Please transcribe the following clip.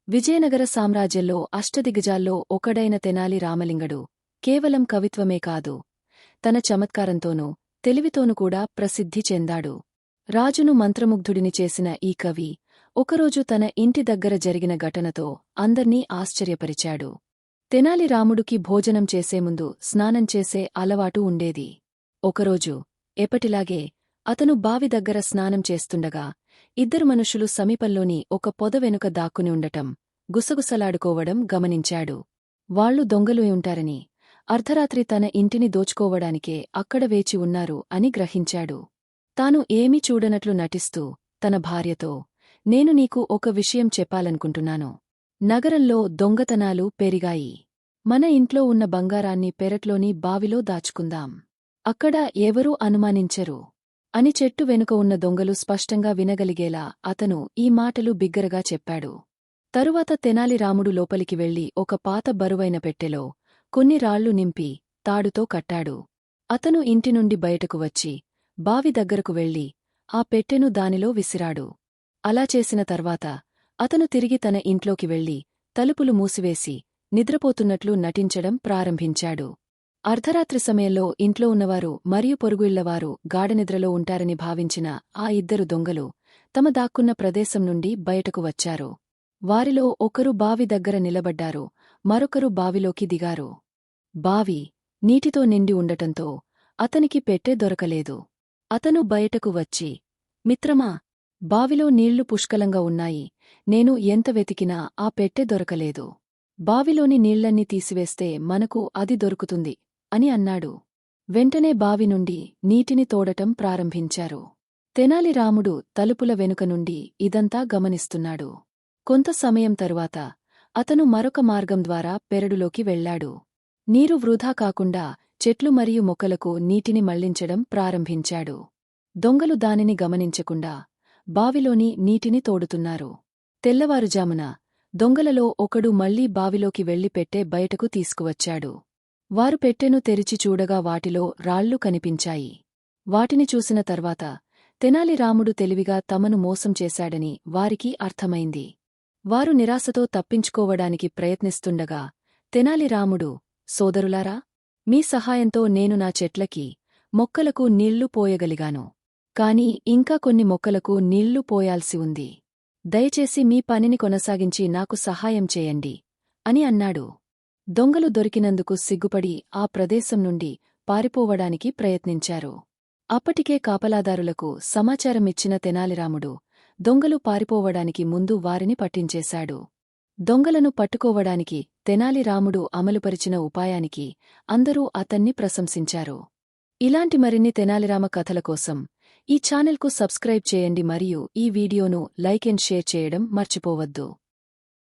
విజయనగర సామ్రాజ్యంలో అష్టదిగ్గజాల్లో ఒకడైన తెనాలి రామలింగడు కేవలం కవిత్వమే కాదు, తన చమత్కారంతోనూ తెలివితోనూ కూడా ప్రసిద్ధి చెందాడు. రాజును మంత్రముగ్ధుడిని చేసిన ఈ కవి ఒకరోజు తన ఇంటి దగ్గర జరిగిన ఘటనతో అందర్నీ ఆశ్చర్యపరిచాడు. తెనాలి రాముడికి భోజనం చేసేముందు స్నానం చేసే అలవాటు ఉండేది. ఒకరోజు ఎప్పటిలాగే అతను బావి దగ్గర స్నానం చేస్తుండగా ఇద్దరు మనుషులు సమీపంలోని ఒక పొద వెనుక దాక్కుని ఉండటం, గుసగుసలాడుకోవడం గమనించాడు. వాళ్లు దొంగలు ఉంటారని, అర్ధరాత్రి తన ఇంటిని దోచుకోవడానికే అక్కడ వేచి ఉన్నారు అని గ్రహించాడు. తాను ఏమీ చూడనట్లు నటిస్తూ తన భార్యతో, నేను నీకు ఒక విషయం చెప్పాలనుకుంటున్నాను. నగరంలో దొంగతనాలు పెరిగాయి. మన ఇంట్లో ఉన్న బంగారాన్ని పెరట్లోని బావిలో దాచుకుందాం. అక్కడ ఎవరూ అనుమానించరు అని చెట్టు వెనుక ఉన్న దొంగలు స్పష్టంగా వినగలిగేలా అతను ఈ మాటలు బిగ్గరగా చెప్పాడు. తరువాత తెనాలి రాముడు లోపలికి వెళ్లి ఒక పాత బరువైన పెట్టెలో కొన్ని రాళ్లు నింపి తాడుతో కట్టాడు. అతను ఇంటి నుండి బయటకు వచ్చి బావి దగ్గరకు వెళ్లి ఆ పెట్టెను దానిలో విసిరాడు. అలా చేసిన తర్వాత అతను తిరిగి తన ఇంట్లోకి వెళ్లి తలుపులు మూసివేసి నిద్రపోతున్నట్లు నటించడం ప్రారంభించాడు. అర్ధరాత్రి సమయంలో ఇంట్లో ఉన్నవారు మరియు పొరుగు ఇళ్లవారు గాఢనిద్రలో ఉంటారని భావించిన ఆ ఇద్దరు దొంగలు తమ దాక్కున్న ప్రదేశం నుండి బయటకు వచ్చారు. వారిలో ఒకరు బావి దగ్గర నిలబడ్డారు, మరొకరు బావిలోకి దిగారు. బావి నీటితో నిండి ఉండటంతో అతనికి పెట్టె దొరకలేదు. అతను బయటకు వచ్చి, మిత్రమా, బావిలో నీళ్లు పుష్కలంగా ఉన్నాయి. నేను ఎంత వెతికినా ఆ పెట్టె దొరకలేదు. బావిలోని నీళ్లన్నీ తీసివేస్తే మనకు అది దొరుకుతుంది అని అన్నాడు. వెంటనే బావి నుండి నీటిని తోడటం ప్రారంభించారు. తెనాలి రాముడు తలుపుల వెనుక నుండి ఇదంతా గమనిస్తున్నాడు. కొంత సమయం తరువాత అతను మరొక మార్గం ద్వారా పెరడులోకి వెళ్లాడు. నీరు వృధా కాకుండా చెట్లు మరియు మొక్కలకు నీటిని మళ్లించడం ప్రారంభించాడు. దొంగలు దానిని గమనించకుండా బావిలోని నీటిని తోడుతున్నారు. తెల్లవారుజామున దొంగలలో ఒకడు మళ్లీ బావిలోకి వెళ్లి పెట్టె బయటకు తీసుకువచ్చాడు. వారు పెట్టెను తెరిచి చూడగా వాటిలో రాళ్లు కనిపించాయి. వాటిని చూసిన తర్వాత తెనాలి రాముడు తెలివిగా తమను మోసం చేశాడని వారికి అర్థమైంది. వారు నిరాశతో తప్పించుకోవడానికి ప్రయత్నిస్తుండగా తెనాలి రాముడు, సోదరులారా, మీ సహాయంతో నేను నా చెట్లకి, మొక్కలకు నీళ్లు పోయగలిగాను. కాని ఇంకా కొన్ని మొక్కలకు నీళ్లు పోయాల్సి ఉంది. దయచేసి మీ పనిని కొనసాగించి నాకు సహాయం చేయండి అని అన్నాడు. దొంగలు దొరికినందుకు సిగ్గుపడి ఆ ప్రదేశం నుండి పారిపోవడానికి ప్రయత్నించారు. అప్పటికే కాపలాదారులకు సమాచారమిచ్చిన తెనాలిరాముడు దొంగలు పారిపోవడానికి ముందు వారిని పట్టించేశాడు. దొంగలను పట్టుకోవడానికి తెనాలి రాముడు అమలుపరిచిన ఉపాయానికి అందరూ అతన్ని ప్రశంసించారు. ఇలాంటి మరిన్ని తెనాలిరామ కథల కోసం ఈ ఛానల్కు సబ్స్క్రైబ్ చేయండి మరియు ఈ వీడియోను లైక్ అండ్ షేర్ చేయడం మర్చిపోవద్దు.